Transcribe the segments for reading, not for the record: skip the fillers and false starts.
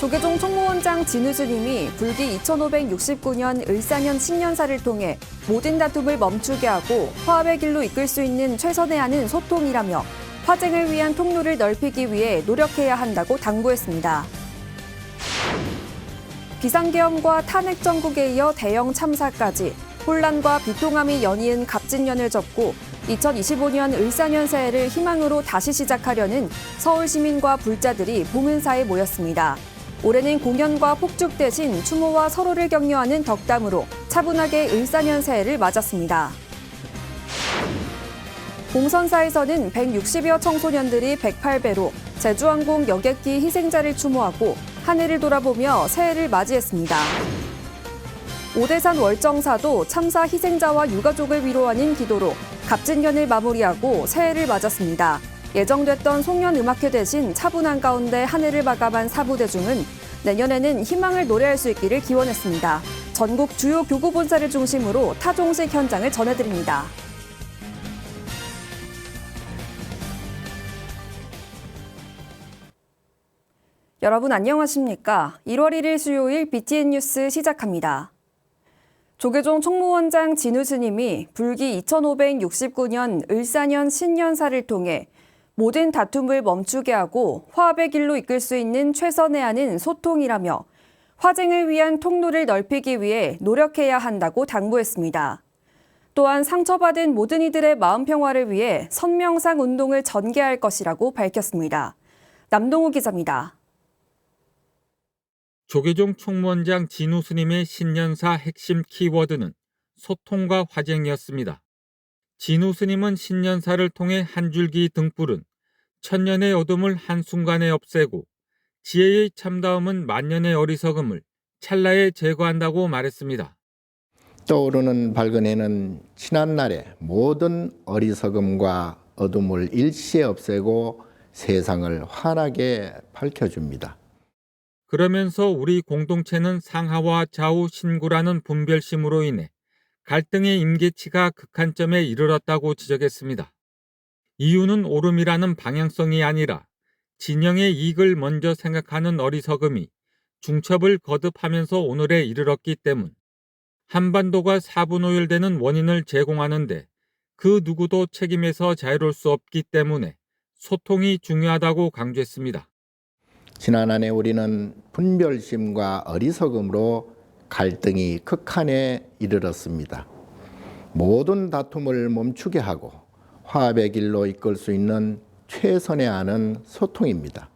조계종 총무원장 진우스님이 불기 2569년 을사년 신년사를 통해 모든 다툼을 멈추게 하고 화합의 길로 이끌 수 있는 최선의 안은 소통이라며 화쟁을 위한 통로를 넓히기 위해 노력해야 한다고 당부했습니다. 비상계엄과 탄핵 정국에 이어 대형 참사까지 혼란과 비통함이 연이은 갑진년을 접고 2025년 을사년 새해를 희망으로 다시 시작하려는 서울 시민과 불자들이 봉은사에 모였습니다. 올해는 공연과 폭죽 대신 추모와 서로를 격려하는 덕담으로 차분하게 을사년 새해를 맞았습니다. 봉선사에서는 160여 청소년들이 108배로 제주항공 여객기 희생자를 추모하고 하늘을 돌아보며 새해를 맞이했습니다. 오대산 월정사도 참사 희생자와 유가족을 위로하는 기도로 갑진년을 마무리하고 새해를 맞았습니다. 예정됐던 송년음악회 대신 차분한 가운데 하늘을 마감한 사부대중은 내년에는 희망을 노래할 수 있기를 기원했습니다. 전국 주요 교구 본사를 중심으로 타종식 현장을 전해드립니다. 여러분 안녕하십니까? 1월 1일 수요일 BTN 뉴스 시작합니다. 조계종 총무원장 진우스님이 불기 2569년 을사년 신년사를 통해 모든 다툼을 멈추게 하고 화합의 길로 이끌 수 있는 최선의 안은 소통이라며 화쟁을 위한 통로를 넓히기 위해 노력해야 한다고 당부했습니다. 또한 상처받은 모든 이들의 마음 평화를 위해 선명상 운동을 전개할 것이라고 밝혔습니다. 남동우 기자입니다. 조계종 총무원장 진우스님의 신년사 핵심 키워드는 소통과 화쟁이었습니다. 진우스님은 신년사를 통해 한 줄기 등불은 천년의 어둠을 한순간에 없애고 지혜의 참다움은 만년의 어리석음을 찰나에 제거한다고 말했습니다. 떠오르는 밝은 해는 지난날의 모든 어리석음과 어둠을 일시에 없애고 세상을 환하게 밝혀줍니다. 그러면서 우리 공동체는 상하와 좌우 신구라는 분별심으로 인해 갈등의 임계치가 극한점에 이르렀다고 지적했습니다. 이유는 옳음이라는 방향성이 아니라 진영의 이익을 먼저 생각하는 어리석음이 중첩을 거듭하면서 오늘에 이르렀기 때문, 한반도가 사분오열되는 원인을 제공하는데 그 누구도 책임에서 자유로울 수 없기 때문에 소통이 중요하다고 강조했습니다. 지난 한 해 우리는 분별심과 어리석음으로 갈등이 극한에 이르렀습니다. 모든 다툼을 멈추게 하고 화합의 길로 이끌 수 있는 최선의 안은 소통입니다.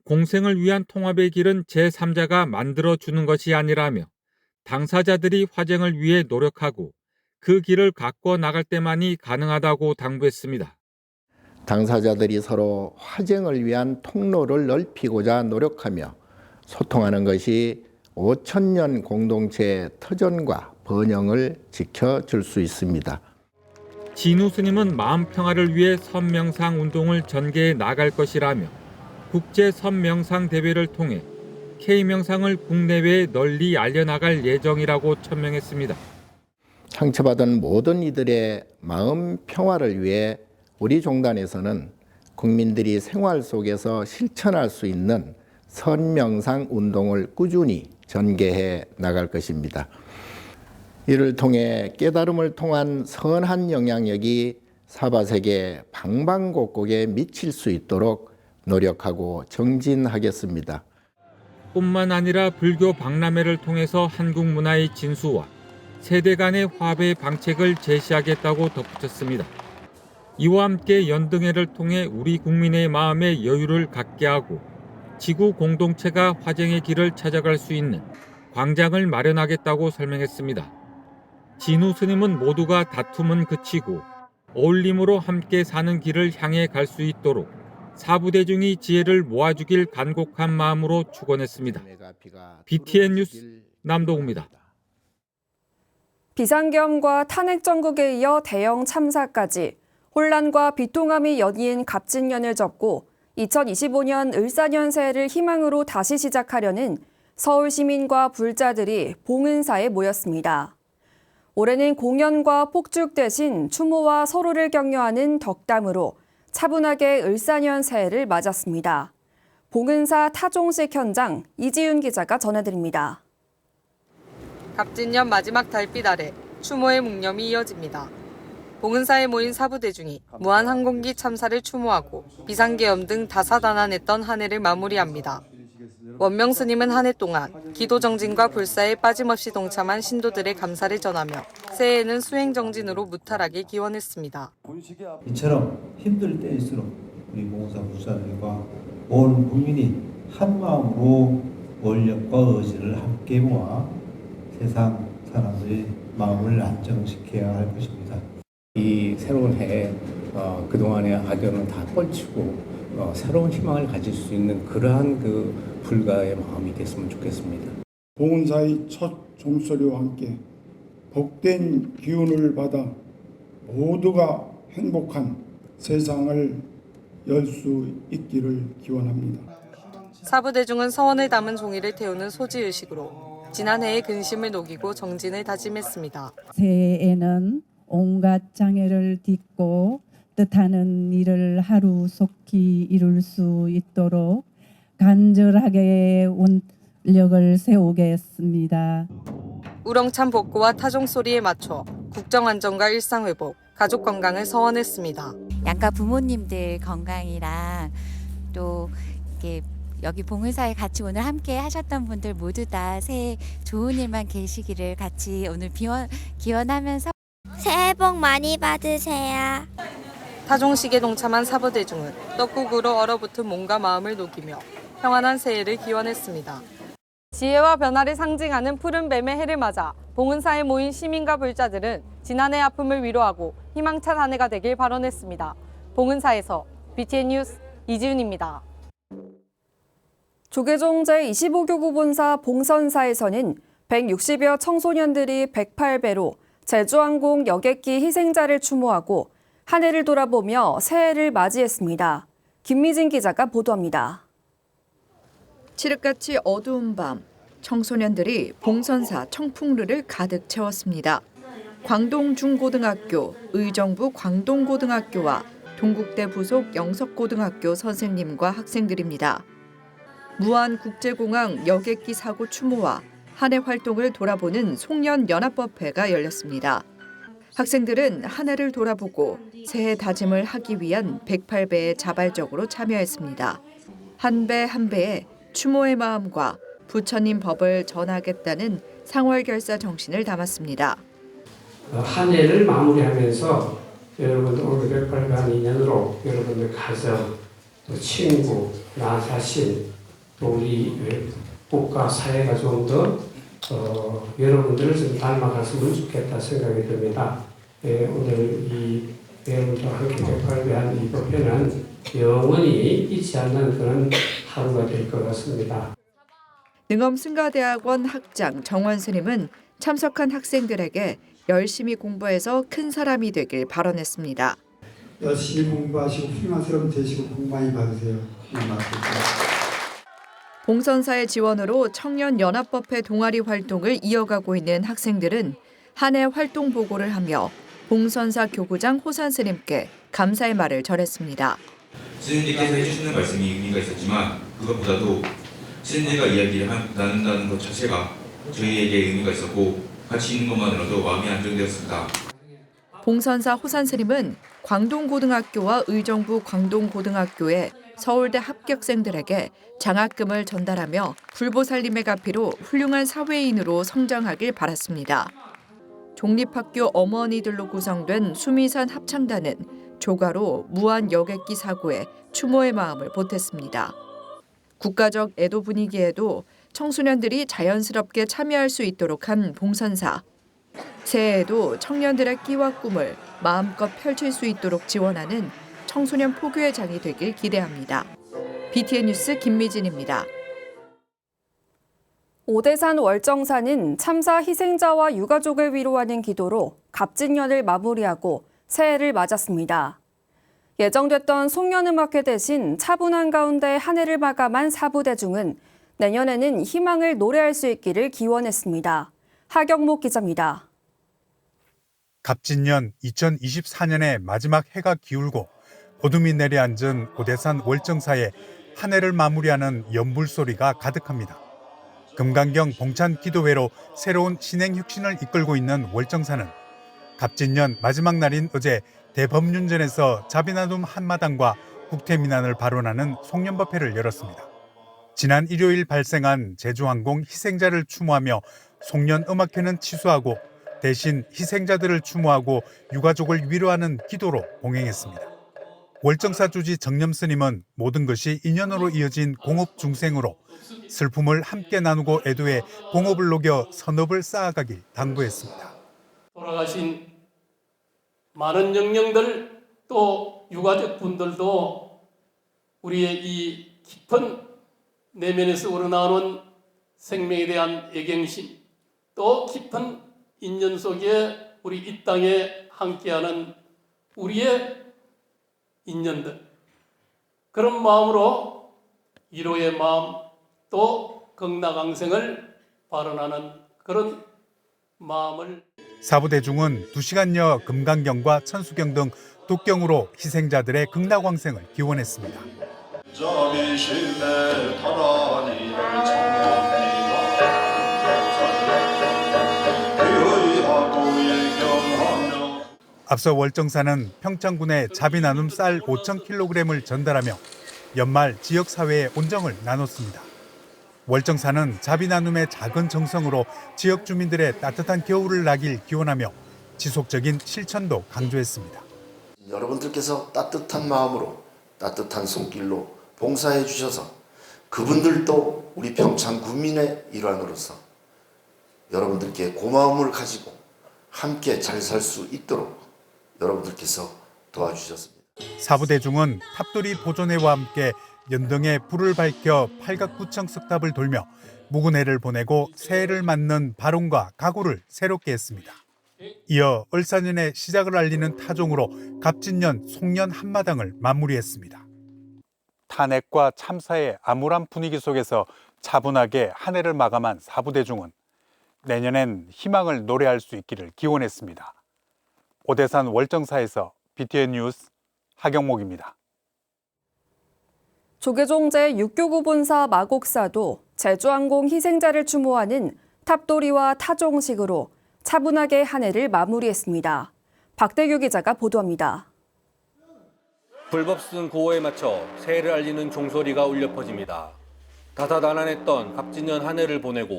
공생을 위한 통합의 길은 제3자가 만들어주는 것이 아니라며 당사자들이 화쟁을 위해 노력하고 그 길을 가꿔 나갈 때만이 가능하다고 당부했습니다. 당사자들이 서로 화쟁을 위한 통로를 넓히고자 노력하며 소통하는 것이 5천년 공동체의 터전과 번영을 지켜줄 수 있습니다. 진우스님은 마음 평화를 위해 선명상 운동을 전개해 나갈 것이라며 국제 선명상 대회를 통해 K명상을 국내외에 널리 알려나갈 예정이라고 천명했습니다. 상처받은 모든 이들의 마음 평화를 위해 우리 종단에서는 국민들이 생활 속에서 실천할 수 있는 선명상 운동을 꾸준히 전개해 나갈 것입니다. 이를 통해 깨달음을 통한 선한 영향력이 사바세계 방방곡곡에 미칠 수 있도록 노력하고 정진하겠습니다. 뿐만 아니라 불교 박람회를 통해서 한국 문화의 진수와 세대 간의 화합의 방책을 제시하겠다고 덧붙였습니다. 이와 함께 연등회를 통해 우리 국민의 마음에 여유를 갖게 하고 지구 공동체가 화쟁의 길을 찾아갈 수 있는 광장을 마련하겠다고 설명했습니다. 진우 스님은 모두가 다툼은 그치고 어울림으로 함께 사는 길을 향해 갈 수 있도록 사부대중이 지혜를 모아주길 간곡한 마음으로 축원했습니다. BTN 뉴스 남동우입니다. 비상계엄과 탄핵 정국에 이어 대형 참사까지 혼란과 비통함이 연이은 갑진년을 접고 2025년 을사년 새해를 희망으로 다시 시작하려는 서울 시민과 불자들이 봉은사에 모였습니다. 올해는 공연과 폭죽 대신 추모와 서로를 격려하는 덕담으로 차분하게 을사년 새해를 맞았습니다. 봉은사 타종식 현장 이지윤 기자가 전해드립니다. 갑진년 마지막 달빛 아래 추모의 묵념이 이어집니다. 봉은사에 모인 사부대중이 무한항공기 참사를 추모하고 비상계엄 등 다사다난했던 한 해를 마무리합니다. 원명 스님은 한 해 동안 기도 정진과 불사에 빠짐없이 동참한 신도들의 감사를 전하며 새해에는 수행 정진으로 무탈하게 기원했습니다. 이처럼 힘들 때일수록 우리 봉은사 부사들과 온 국민이 한 마음으로 원력과 의지를 함께 모아 세상 사람들의 마음을 안정시켜야 할 것입니다. 이 새로운 해에 그동안의 악연은 다 떨치고 새로운 희망을 가질 수 있는 그러한 그 불가의 마음이 됐으면 좋겠습니다. 봉은사의 첫 종소리와 함께 복된 기운을 받아 모두가 행복한 세상을 열 수 있기를 기원합니다. 사부대중은 서원을 담은 종이를 태우는 소지의식으로 지난해의 근심을 녹이고 정진을 다짐했습니다. 새해에는 온갖 장애를 딛고 뜻하는 일을 하루속히 이룰 수 있도록 간절하게 원력을 세우겠습니다. 우렁찬 복고와 타종 소리에 맞춰 국정 안정과 일상 회복, 가족 건강을 서원했습니다. 양가 부모님들 건강이랑 또 이렇게 여기 봉은사에 같이 오늘 함께 하셨던 분들 모두 다 새해 좋은 일만 계시기를 같이 오늘 기원하면서 새해 복 많이 받으세요. 타종식에 동참한 사부대중은 떡국으로 얼어붙은 몸과 마음을 녹이며 평안한 새해를 기원했습니다. 지혜와 변화를 상징하는 푸른 뱀의 해를 맞아 봉은사에 모인 시민과 불자들은 지난해 아픔을 위로하고 희망찬 한 해가 되길 발언했습니다. 봉은사에서 BTN 뉴스 이지윤입니다. 조계종 제25교구 본사 봉선사에서는 160여 청소년들이 108배로 제주항공 여객기 희생자를 추모하고 한 해를 돌아보며 새해를 맞이했습니다. 김미진 기자가 보도합니다. 칠흑같이 어두운 밤, 청소년들이 봉선사 청풍루를 가득 채웠습니다. 광동중고등학교, 의정부 광동고등학교와 동국대 부속 영석고등학교 선생님과 학생들입니다. 무안국제공항 여객기 사고 추모와 한 해 활동을 돌아보는 송년연합법회가 열렸습니다. 학생들은 한 해를 돌아보고 새해 다짐을 하기 위한 108배에 자발적으로 참여했습니다. 한 배 한 배에 추모의 마음과 부처님 법을 전하겠다는 상월결사 정신을 담았습니다. 한 해를 마무리하면서 여러분들 오늘 108배 인연으로 여러분들 가정, 또 친구, 나 자신, 또 우리 국가 사회가 좀 더 여러분들을 좀 닮아갔으면 좋겠다 생각이 듭니다. 오늘 이 여러분들과 함께 108배 이 법회는 영원히 잊지 않는 그런 하루가 될 것 같습니다. 능엄승가대학원 학장 정원 스님은 참석한 학생들에게 열심히 공부해서 큰 사람이 되길 발언했습니다. 열심히 공부하시고 훌륭한 사람 되시고 복 많이 받으세요. 봉선사의 지원으로 청년연합법회 동아리 활동을 이어가고 있는 학생들은 한 해 활동 보고를 하며 봉선사 교구장 호산 스님께 감사의 말을 전했습니다. 스님들께서 해주시는 말씀이 의미가 있었지만 그것보다도 스님들과 이야기를 나눈다는 것 자체가 저희에게 의미가 있었고 같이 있는 것만으로도 마음이 안정되었습니다. 봉선사 호산 스님은 광동고등학교와 의정부 광동고등학교의 서울대 합격생들에게 장학금을 전달하며 불보살님의 가피로 훌륭한 사회인으로 성장하길 바랐습니다. 종립학교 어머니들로 구성된 수미산 합창단은 조가로 무한 여객기 사고에 추모의 마음을 보탰습니다. 국가적 애도 분위기에도 청소년들이 자연스럽게 참여할 수 있도록 한 봉선사. 새해에도 청년들의 끼와 꿈을 마음껏 펼칠 수 있도록 지원하는 청소년 포교의 장이 되길 기대합니다. BTN 뉴스 김미진입니다. 오대산 월정사는 참사 희생자와 유가족을 위로하는 기도로 갑진년을 마무리하고 새해를 맞았습니다. 예정됐던 송년음악회 대신 차분한 가운데 한 해를 마감한 사부대중은 내년에는 희망을 노래할 수 있기를 기원했습니다. 하경목 기자입니다. 갑진년 2024년의 마지막 해가 기울고 어둠이 내려앉은 오대산 월정사에 한 해를 마무리하는 연불 소리가 가득합니다. 금강경 봉찬 기도회로 새로운 신행 혁신을 이끌고 있는 월정사는 갑진년 마지막 날인 어제 대법륜전에서 자비나눔 한마당과 국태민안을 발언하는 송년법회를 열었습니다. 지난 일요일 발생한 제주항공 희생자를 추모하며 송년음악회는 취소하고 대신 희생자들을 추모하고 유가족을 위로하는 기도로 봉행했습니다. 월정사 주지 정념 스님은 모든 것이 인연으로 이어진 공업 중생으로 슬픔을 함께 나누고 애도해 공업을 녹여 선업을 쌓아가길 당부했습니다. 돌아가신 많은 영령들 또 유가족 분들도 우리의 이 깊은 내면에서 우러나오는 생명에 대한 애경심 또 깊은 인연 속에 우리 이 땅에 함께하는 우리의 인연들 그런 마음으로 위로의 마음 또 극락왕생을 발언하는 그런 마음을 사부대중은 2시간여 금강경과 천수경 등 독경으로 희생자들의 극락왕생을 기원했습니다. 앞서 월정사는 평창군에 자비나눔 쌀 5,000kg을 전달하며 연말 지역사회의 온정을 나눴습니다. 월정사는 자비나눔의 작은 정성으로 지역 주민들의 따뜻한 겨울을 나길 기원하며 지속적인 실천도 강조했습니다. 여러분들께서 따뜻한 마음으로 따뜻한 손길로 봉사해 주셔서 그분들도 우리 평창 구민의 일환으로서 여러분들께 고마움을 가지고 함께 잘 살 수 있도록 여러분들께서 도와주셨습니다. 사부대중은 탑돌이 보존회와 함께 연등에 불을 밝혀 팔각구청 석탑을 돌며 묵은 해를 보내고 새해를 맞는 발언과 각오를 새롭게 했습니다. 이어 을사년의 시작을 알리는 타종으로 갑진년 송년 한마당을 마무리했습니다. 탄핵과 참사의 암울한 분위기 속에서 차분하게 한 해를 마감한 사부대중은 내년엔 희망을 노래할 수 있기를 기원했습니다. 오대산 월정사에서 BTN 뉴스 하경목입니다. 조계종 제6교구 본사 마곡사도 제주항공 희생자를 추모하는 탑도리와 타종식으로 차분하게 한 해를 마무리했습니다. 박대규 기자가 보도합니다. 불법승 구호에 맞춰 새해를 알리는 종소리가 울려 퍼집니다. 다사다난했던 갑진년 한 해를 보내고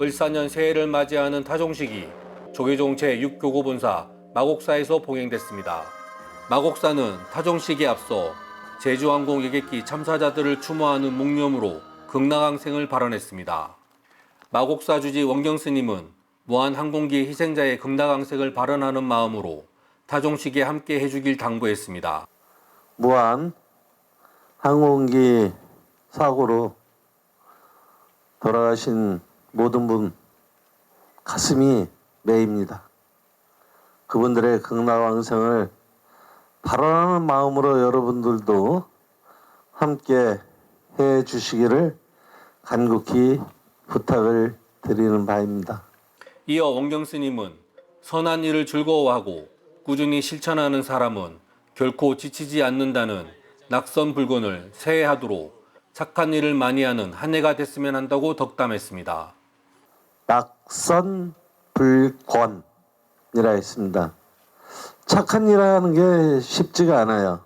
을사년 새해를 맞이하는 타종식이 조계종 제6교구 본사 마곡사에서 봉행됐습니다. 마곡사는 타종식에 앞서 제주항공 여객기 참사자들을 추모하는 묵념으로 극락왕생을 발언했습니다. 마곡사 주지 원경 스님은 무한항공기 희생자의 극락왕생을 발언하는 마음으로 타종식에 함께 해주길 당부했습니다. 무한 항공기 사고로 돌아가신 모든 분 가슴이 메입니다. 그분들의 극락왕생을 발언하는 마음으로 여러분들도 함께 해 주시기를 간곡히 부탁을 드리는 바입니다. 이어 원경 스님은 선한 일을 즐거워하고 꾸준히 실천하는 사람은 결코 지치지 않는다는 낙선 불건을 새해하도록 착한 일을 많이 하는 한 해가 됐으면 한다고 덕담했습니다. 낙선 불권이라 했습니다. 착한 일 하는 게 쉽지가 않아요.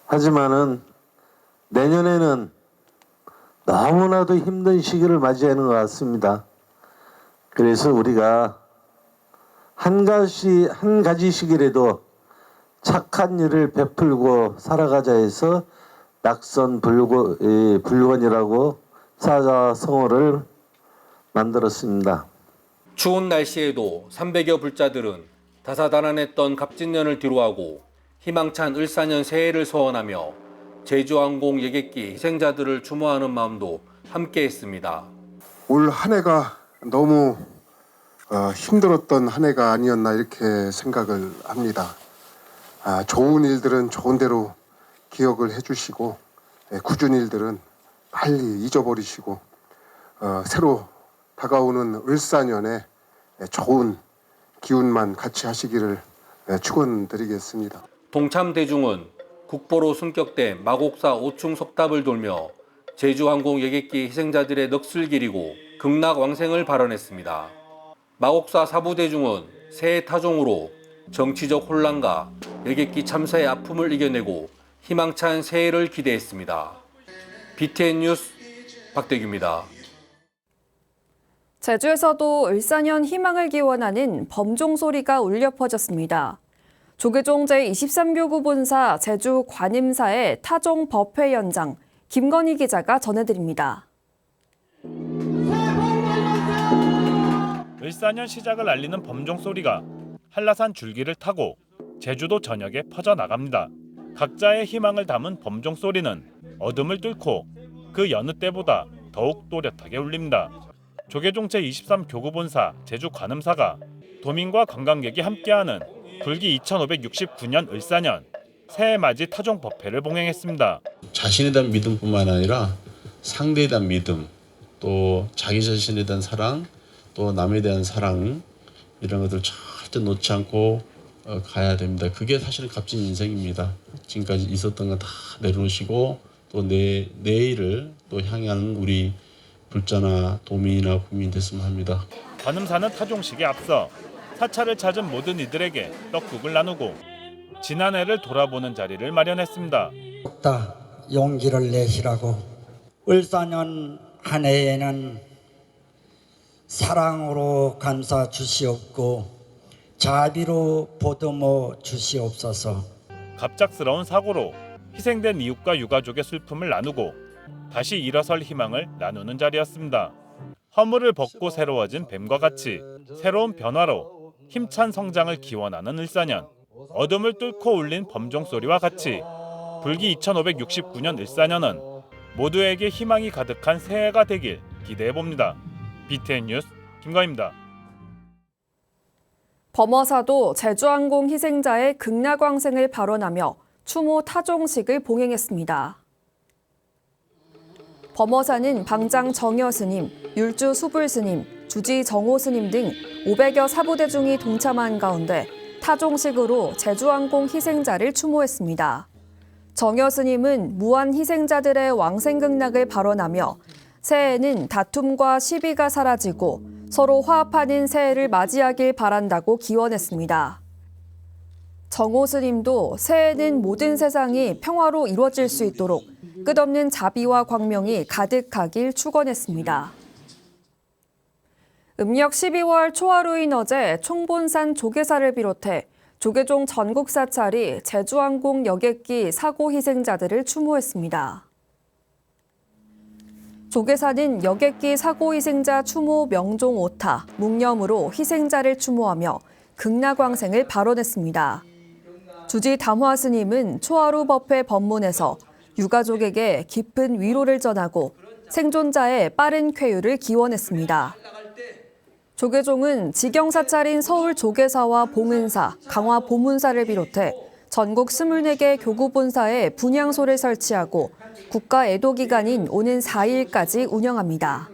하지만은 내년에는 너무나도 힘든 시기를 맞이하는 것 같습니다. 그래서 우리가 한 가지 시기라도 착한 일을 베풀고 살아가자 해서 낙선 불권이라고 사자성어를 만들었습니다. 추운 날씨에도 300여 불자들은 다사다난했던 갑진년을 뒤로하고 희망찬 을사년 새해를 소원하며 제주항공 여객기 희생자들을 추모하는 마음도 함께했습니다. 올 한 해가 너무 힘들었던 한 해가 아니었나 이렇게 생각을 합니다. 좋은 일들은 좋은 대로 기억을 해주시고 굳은 일들은 빨리 잊어버리시고 새로 다가오는 을사년에 좋은 기운만 같이 하시기를 축원드리겠습니다. 동참 대중은 국보로 승격된 마곡사 5충 석탑을 돌며 제주항공 여객기 희생자들의 넋을 기리고 극락왕생을 발언했습니다. 마곡사 사부대중은 새해 타종으로 정치적 혼란과 여객기 참사의 아픔을 이겨내고 희망찬 새해를 기대했습니다. BTN 뉴스 박대규입니다. 제주에서도 을사년 희망을 기원하는 범종 소리가 울려 퍼졌습니다. 조계종 제23교구 본사 제주 관음사의 타종 법회 현장 김건희 기자가 전해드립니다. 을사년 시작을 알리는 범종 소리가 한라산 줄기를 타고 제주도 전역에 퍼져나갑니다. 각자의 희망을 담은 범종 소리는 어둠을 뚫고 그 여느 때보다 더욱 또렷하게 울립니다. 조계종 제23교구 본사 제주 관음사가 도민과 관광객이 함께하는 불기 2569년 을사년 새해맞이 타종 법회를 봉행했습니다. 자신에 대한 믿음뿐만 아니라 상대에 대한 믿음, 또 자기 자신에 대한 사랑, 또 남에 대한 사랑 이런 것들 절대 놓지 않고 가야 됩니다. 그게 사실은 값진 인생입니다. 지금까지 있었던 거 다 내려놓으시고 또 내일을 또 향하는 우리 불자나 도민이나 국민 됐으면 합니다. 관음사는 타종식에 앞서 사찰을 찾은 모든 이들에게 떡국을 나누고 지난해를 돌아보는 자리를 마련했습니다. 용기를 내시라고 을사년 한 해에는 사랑으로 감싸 주시옵고 자비로 보듬어 주시옵소서. 갑작스러운 사고로 희생된 이웃과 유가족의 슬픔을 나누고 다시 일어설 희망을 나누는 자리였습니다. 허물을 벗고 새로워진 뱀과 같이 새로운 변화로 힘찬 성장을 기원하는 을사년. 어둠을 뚫고 울린 범종 소리와 같이 불기 2569년 을사년은 모두에게 희망이 가득한 새해가 되길 기대해봅니다. BTN 뉴스 김가희입니다. 범어사도 제주항공 희생자의 극락왕생을 발언하며 추모 타종식을 봉행했습니다. 범어사는 방장 정여 스님, 율주 수불 스님, 주지 정호 스님 등 500여 사부대중이 동참한 가운데 타종식으로 제주항공 희생자를 추모했습니다. 정여 스님은 무한 희생자들의 왕생극락을 발언하며 새해에는 다툼과 시비가 사라지고 서로 화합하는 새해를 맞이하길 바란다고 기원했습니다. 정호 스님도 새해에는 모든 세상이 평화로 이루어질 수 있도록 끝없는 자비와 광명이 가득하길 축원했습니다. 음력 12월 초하루인 어제 총본산 조계사를 비롯해 조계종 전국 사찰이 제주항공 여객기 사고 희생자들을 추모했습니다. 조계사는 여객기 사고 희생자 추모 명종 오타, 묵념으로 희생자를 추모하며 극락왕생을 발언했습니다. 주지 담화 스님은 초하루 법회 법문에서 유가족에게 깊은 위로를 전하고 생존자의 빠른 쾌유를 기원했습니다. 조계종은 지경사찰인 서울 조계사와 봉은사, 강화 보문사를 비롯해 전국 24개 교구본사에 분향소를 설치하고 국가 애도기간인 오는 4일까지 운영합니다.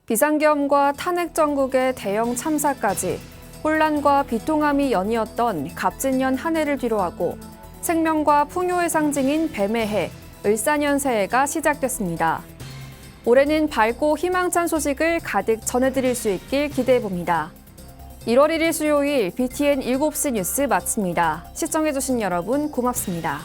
비상계엄과 탄핵 정국의 대형 참사까지 혼란과 비통함이 연이었던 갑진년 한 해를 뒤로하고 생명과 풍요의 상징인 뱀의 해, 을사년 새해가 시작됐습니다. 올해는 밝고 희망찬 소식을 가득 전해드릴 수 있길 기대해봅니다. 1월 1일 수요일 BTN 7시 뉴스 마칩니다. 시청해주신 여러분 고맙습니다.